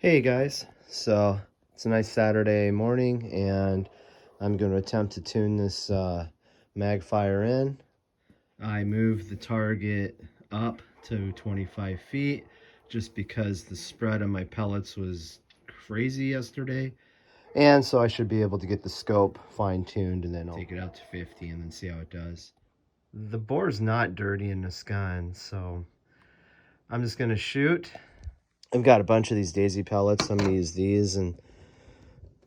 Hey guys, so it's a nice Saturday morning and I'm going to attempt to tune this Magfire in. I moved the target up to 25 feet just because the spread of my pellets was crazy yesterday. And so I should be able to get the scope fine-tuned and then I'll take it out to 50 and then see how it does. The bore's not dirty in this gun, so I'm just going to shoot. I've got a bunch of these daisy pellets. I'm going to use these, and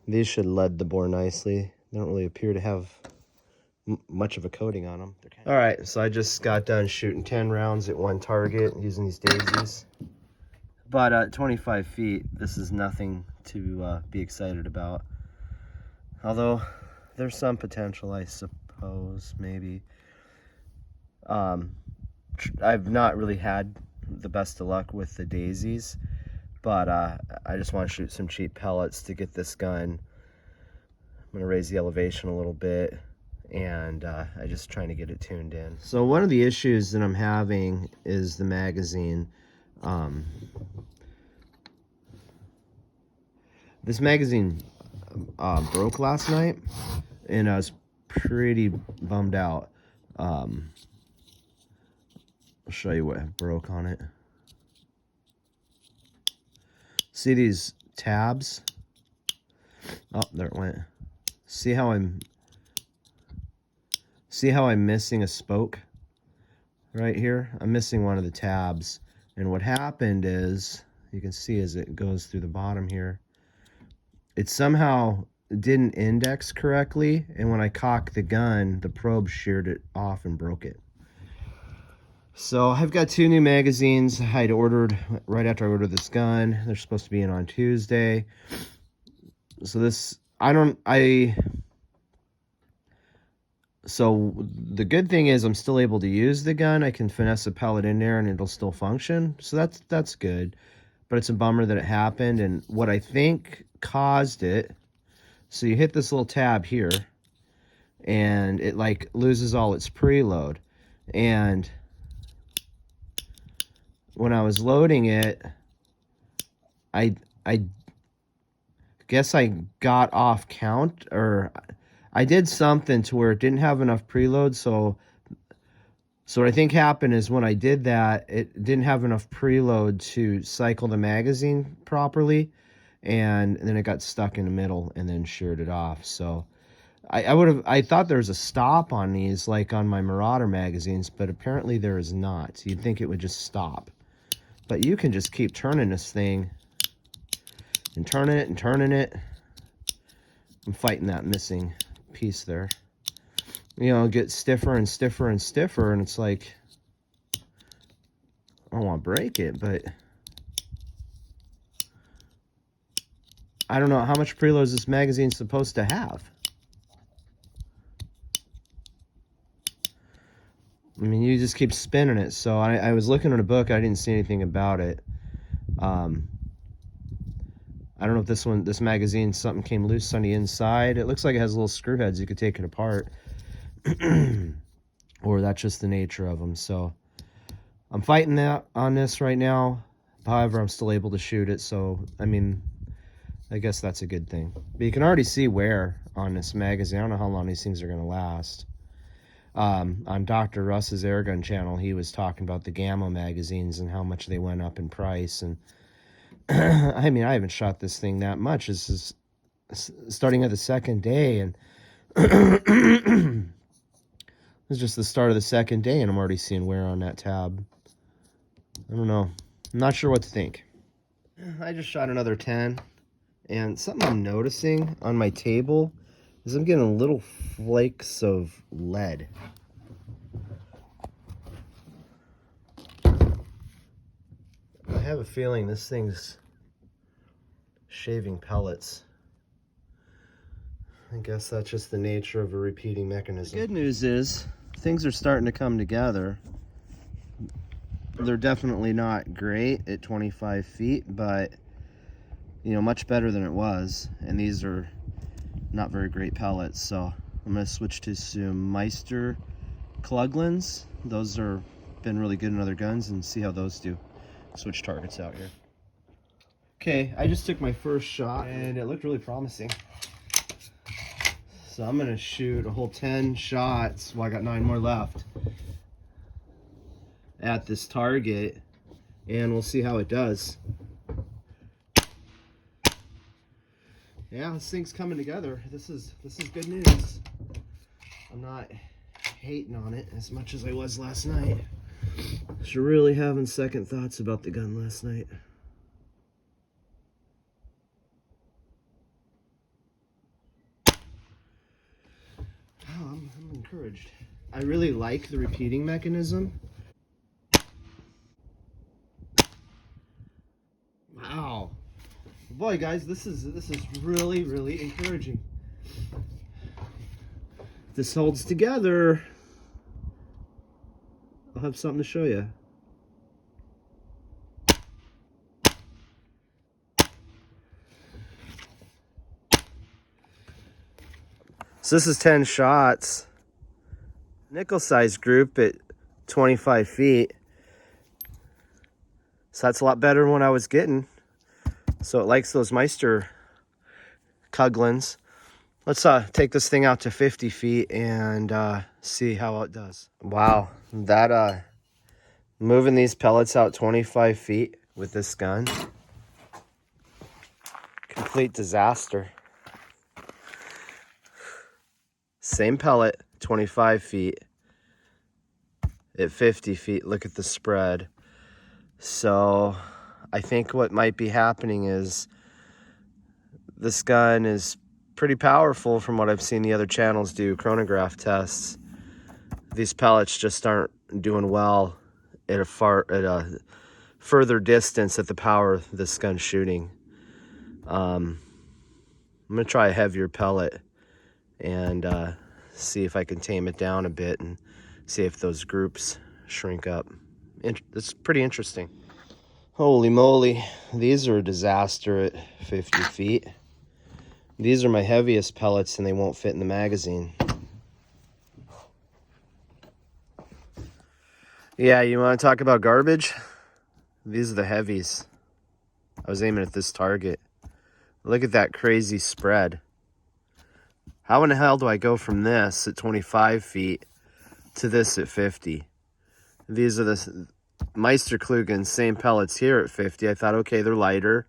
these should lead the bore nicely. They don't really appear to have much of a coating on them. All right, so I just got done shooting 10 rounds at one target using these daisies. But at 25 feet, this is nothing to be excited about. Although there's some potential, I suppose, maybe. I've not really had the best of luck with the daisies. But I just want to shoot some cheap pellets to get this gun. I'm going to raise the elevation a little bit, and I'm just trying to get it tuned in. So one of the issues that I'm having is the magazine. This magazine broke last night, and I was pretty bummed out. I'll show you what broke on it. See these tabs? Oh, there it went. See how I'm missing a spoke right here? I'm missing one of the tabs. And what happened is, you can see as it goes through the bottom here, it somehow didn't index correctly, and when I cocked the gun, the probe sheared it off and broke it. So I've got two new magazines I'd ordered right after I ordered this gun. They're supposed to be in on Tuesday. So so the good thing is I'm still able to use the gun. I can finesse a pellet in there and it'll still function. So that's good. But it's a bummer that it happened, and what I think caused it, so you hit this little tab here and it like loses all its preload. And when I was loading it, I guess I got off count, or I did something to where it didn't have enough preload. So what I think happened is when I did that, it didn't have enough preload to cycle the magazine properly, and then it got stuck in the middle and then sheared it off. So I thought there was a stop on these like on my Marauder magazines, but apparently there is not. You'd think it would just stop. But you can just keep turning this thing and turning it and turning it. I'm fighting that missing piece there. You know, it gets stiffer and stiffer and stiffer, and it's like, I don't want to break it, but I don't know how much preload is this magazine supposed to have. I mean, you just keep spinning it. So I was looking in a book. I didn't see anything about it. I don't know if this magazine, something came loose on the inside. It looks like it has little screw heads. You could take it apart. Or that's just the nature of them. So I'm fighting that on this right now. However, I'm still able to shoot it. So, I mean, I guess that's a good thing. But you can already see wear on this magazine. I don't know how long these things are going to last. On Dr. Russ's Airgun channel, he was talking about the Gamma magazines and how much they went up in price. And I mean, I haven't shot this thing that much. This is starting at the second day, and it's just the start of the second day, and I'm already seeing wear on that tab. I don't know. I'm not sure what to think. I just shot another 10, and something I'm noticing on my table is I'm getting little flakes of lead. I have a feeling this thing's shaving pellets. I guess that's just the nature of a repeating mechanism. The good news is things are starting to come together. They're definitely not great at 25 feet, but you know, much better than it was. And these are not very great pellets, so I'm going to switch to some Meister Kluglins. Those are been really good in other guns, and see how those do. Switch targets out here. Okay, I just took my first shot and it looked really promising. So I'm gonna shoot a whole 10 shots. Well, I got 9 more left at this target, and we'll see how it does. Yeah, this thing's coming together. This is good news. I'm not hating on it as much as I was last night. Was really having second thoughts about the gun last night. Oh, I'm encouraged. I really like the repeating mechanism. Wow. Boy, guys, this is really encouraging. If this holds together, I'll have something to show you. So this is 10 shots. Nickel size group at 25 feet. So that's a lot better than what I was getting. So it likes those Meister Cuglins. Let's take this thing out to 50 feet and see how it does. Wow, that moving these pellets out 25 feet with this gun, complete disaster. Same pellet, 25 feet. At 50 feet, look at the spread. So I think what might be happening is this gun is pretty powerful from what I've seen the other channels do chronograph tests. These pellets just aren't doing well at a further distance at the power this gun's shooting. I'm gonna try a heavier pellet and see if I can tame it down a bit and see if those groups shrink up. It's pretty interesting. Holy moly, these are a disaster at 50 feet. These are my heaviest pellets and they won't fit in the magazine. Yeah, you want to talk about garbage? These are the heavies. I was aiming at this target. Look at that crazy spread. How in the hell do I go from this at 25 feet to this at 50? These are the Meister Klugen, same pellets here at 50. I thought, okay, they're lighter.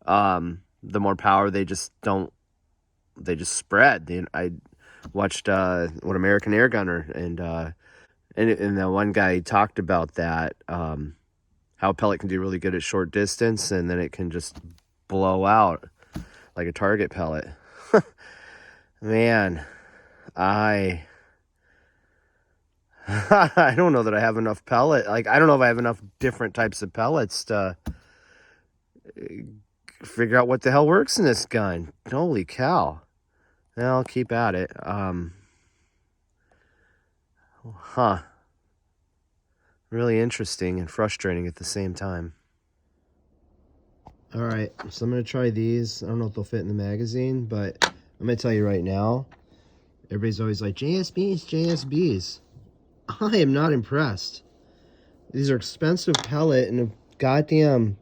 The more power, they just spread. I watched what American Air Gunner and the one guy talked about that, how a pellet can do really good at short distance and then it can just blow out like a target pellet. Man, I don't know that I have enough pellet. Like, I don't know if I have enough different types of pellets to figure out what the hell works in this gun. Holy cow. Well, I'll keep at it. Really interesting and frustrating at the same time. All right, so I'm going to try these. I don't know if they'll fit in the magazine, but I'm going to tell you right now, everybody's always like, JSBs, JSBs. I am not impressed. These are expensive pellet and the goddamn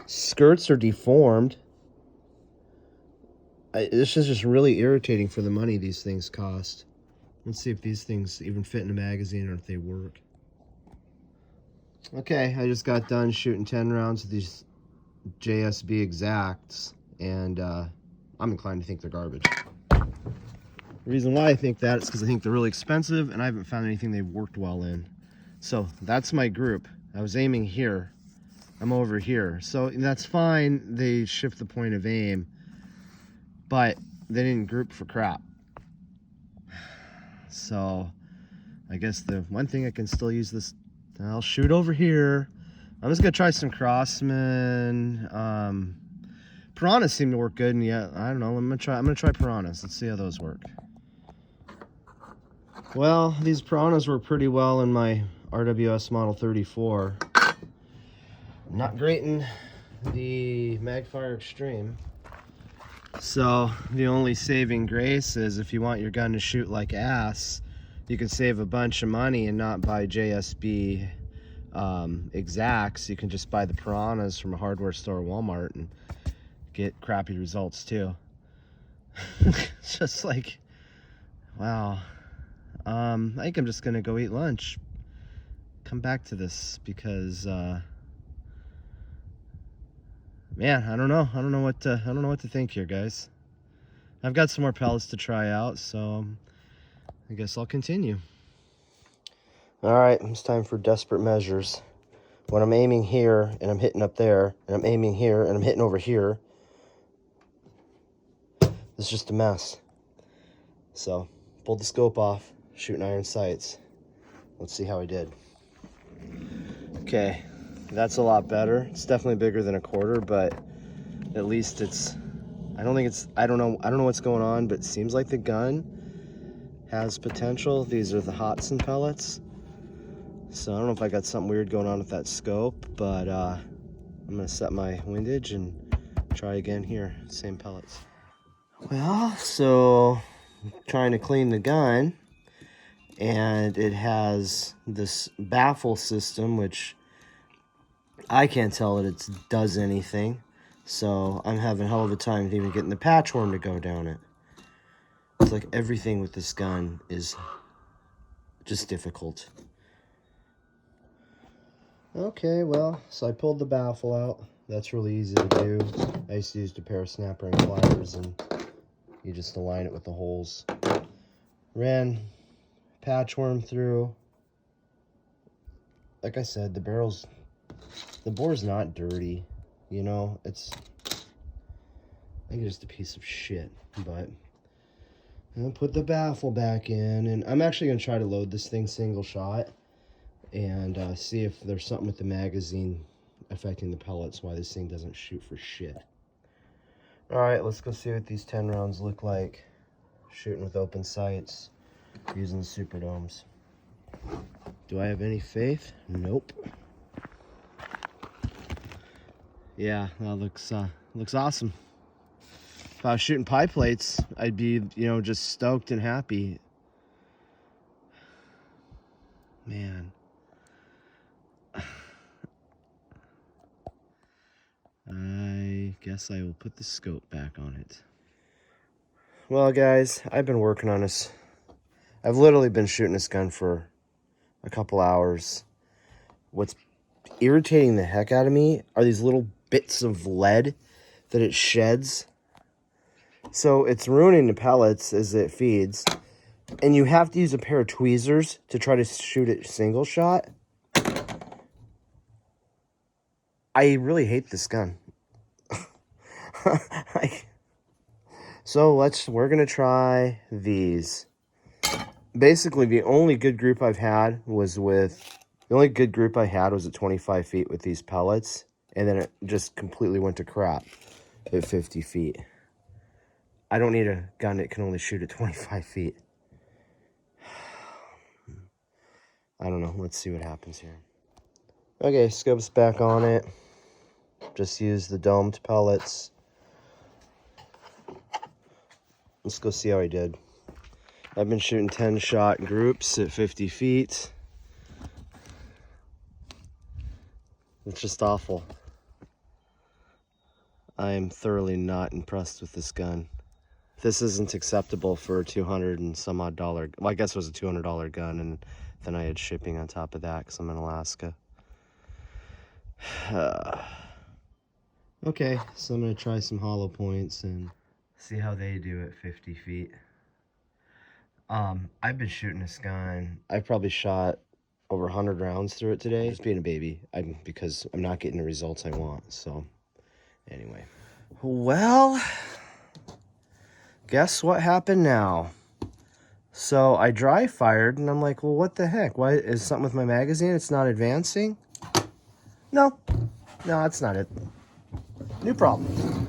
skirts are deformed. This is just really irritating for the money these things cost. Let's see if these things even fit in a magazine or if they work. Okay, I just got done shooting 10 rounds of these JSB Exacts, and I'm inclined to think they're garbage. The reason why I think that is because I think they're really expensive, and I haven't found anything they've worked well in. So that's my group. I was aiming here. I'm over here. So that's fine. They shift the point of aim, but they didn't group for crap. So I guess the one thing I can still use this, I'll shoot over here. I'm just gonna try some Crosman. Piranhas seem to work good, and yeah, I don't know. I'm gonna try Piranhas. Let's see how those work. Well, these Piranhas work pretty well in my RWS Model 34. Not great in the Magfire Extreme. So the only saving grace is if you want your gun to shoot like ass, you can save a bunch of money and not buy JSB exacts, you can just buy the piranhas from a hardware store or Walmart and get crappy results too. It's just like, wow. I think I'm just gonna go eat lunch. Come back to this because man, I don't know what to think here, guys. I've got some more pellets to try out, so I guess I'll continue. All right, it's time for desperate measures. When I'm aiming here and I'm hitting up there, and I'm aiming here and I'm hitting over here, it's just a mess. So, pulled the scope off, shooting iron sights. Let's see how I did. Okay, that's a lot better. It's definitely bigger than a quarter, but at least it's, I don't know what's going on, but it seems like the gun has potential. These are the Hudson pellets. So I don't know if I got something weird going on with that scope, but I'm gonna set my windage and try again here, same pellets. Well, so I'm trying to clean the gun, and it has this baffle system, which I can't tell that it does anything. So I'm having a hell of a time even getting the patchworm to go down it. It's like everything with this gun is just difficult. Okay, well, so I pulled the baffle out. That's really easy to do. I used to use a pair of snap ring pliers, and you just align it with the holes. Ran patchworm through. Like I said, the bore's not dirty. You know, I think it's just a piece of shit. But I'm gonna put the baffle back in, and I'm actually gonna try to load this thing single shot and see if there's something with the magazine affecting the pellets, why this thing doesn't shoot for shit. All right, let's go see what these 10 rounds look like shooting with open sights using the Superdomes. Do I have any faith? Nope. Yeah, that looks awesome. If I was shooting pie plates, I'd be, just stoked and happy. Man. I guess I will put the scope back on it. Well, guys, I've been working on this. I've literally been shooting this gun for a couple hours. What's irritating the heck out of me are these little bits of lead that it sheds. So it's ruining the pellets as it feeds. And you have to use a pair of tweezers to try to shoot it single shot. I really hate this gun. So we're gonna try these. Basically, the only good group I had was at 25 feet with these pellets, and then it just completely went to crap at 50 feet. I don't need a gun that can only shoot at 25 feet. I don't know. Let's see what happens here. Okay, scope's back on it. Just use the domed pellets. Let's go see how I did. I've been shooting 10-shot groups at 50 feet. It's just awful. I am thoroughly not impressed with this gun. This isn't acceptable for a $200 and some odd dollar. Well, I guess it was a $200 gun, and then I had shipping on top of that because I'm in Alaska. Okay, so I'm gonna try some hollow points and see how they do at 50 feet. I've been shooting this gun. I've probably shot over 100 rounds through it today. Just being a baby, because I'm not getting the results I want. So, anyway. Well, guess what happened now? So I dry fired, and I'm like, well, what the heck? Why is something with my magazine? It's not advancing? No, that's not it. New problem.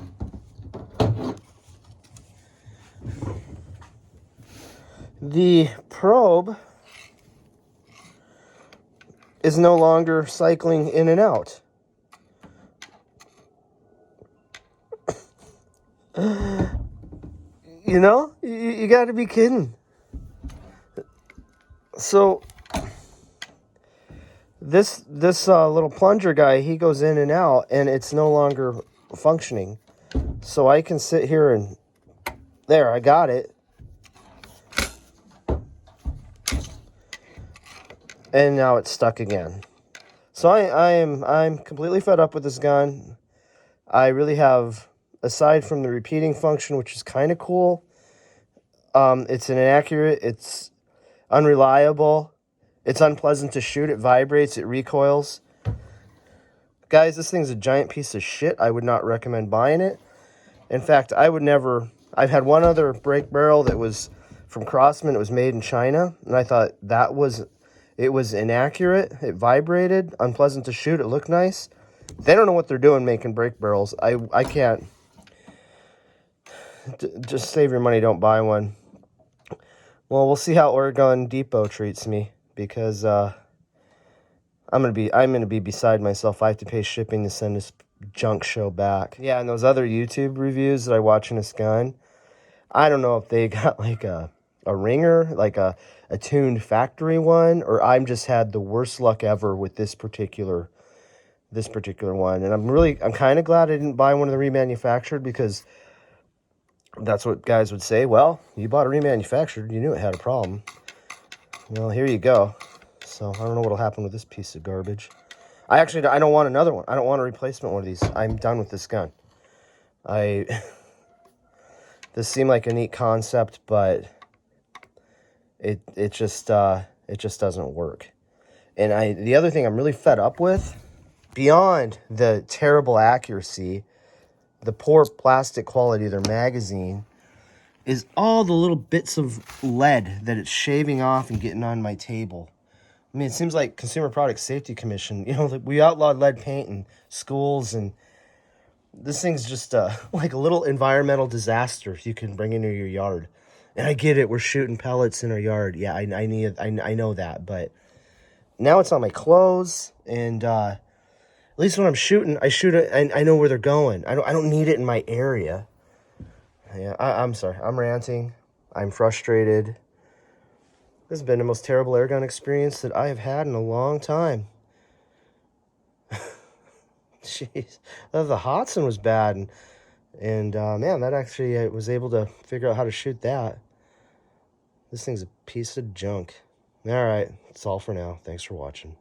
The probe is no longer cycling in and out. You got to be kidding. So This little plunger guy, he goes in and out, and it's no longer functioning. So I can sit here and there, I got it. And now it's stuck again. So I'm completely fed up with this gun. I really have, aside from the repeating function, which is kind of cool, it's inaccurate, it's unreliable, it's unpleasant to shoot, it vibrates, it recoils. Guys, this thing's a giant piece of shit. I would not recommend buying it. In fact, I would never... I've had one other break barrel that was from Crosman. It was made in China, and I thought that was... It was inaccurate. It vibrated, unpleasant to shoot. It looked nice. They don't know what they're doing making break barrels. I can't... Just save your money, don't buy one. Well, we'll see how Oregon Depot treats me, because I'm gonna be beside myself. I have to pay shipping to send this junk show back. Yeah, and those other YouTube reviews that I watch in this gun, I don't know if they got like a ringer, like a tuned factory one, or I'm just had the worst luck ever with this particular one. And I'm kind of glad I didn't buy one of the remanufactured, because that's what guys would say. Well, you bought a remanufactured, you knew it had a problem. Well, here you go. So I don't know what'll happen with this piece of garbage. I don't want another one. I don't want a replacement one of these. I'm done with this gun. This seemed like a neat concept, but it just doesn't work. And the other thing I'm really fed up with, beyond the terrible accuracy, the poor plastic quality of their magazine, is all the little bits of lead that it's shaving off and getting on my table. I mean, it seems like Consumer Product Safety Commission, we outlawed lead paint in schools, and this thing's just like a little environmental disaster you can bring into your yard. And I get it, we're shooting pellets in our yard. Yeah, I know that, but now it's on my clothes, and at least when I'm shooting, I shoot it, and I know where they're going. I don't need it in my area. Yeah, I'm sorry. I'm ranting. I'm frustrated. This has been the most terrible airgun experience that I have had in a long time. Jeez. The Hodson was bad. And man, that actually, I was able to figure out how to shoot that. This thing's a piece of junk. All right. That's all for now. Thanks for watching.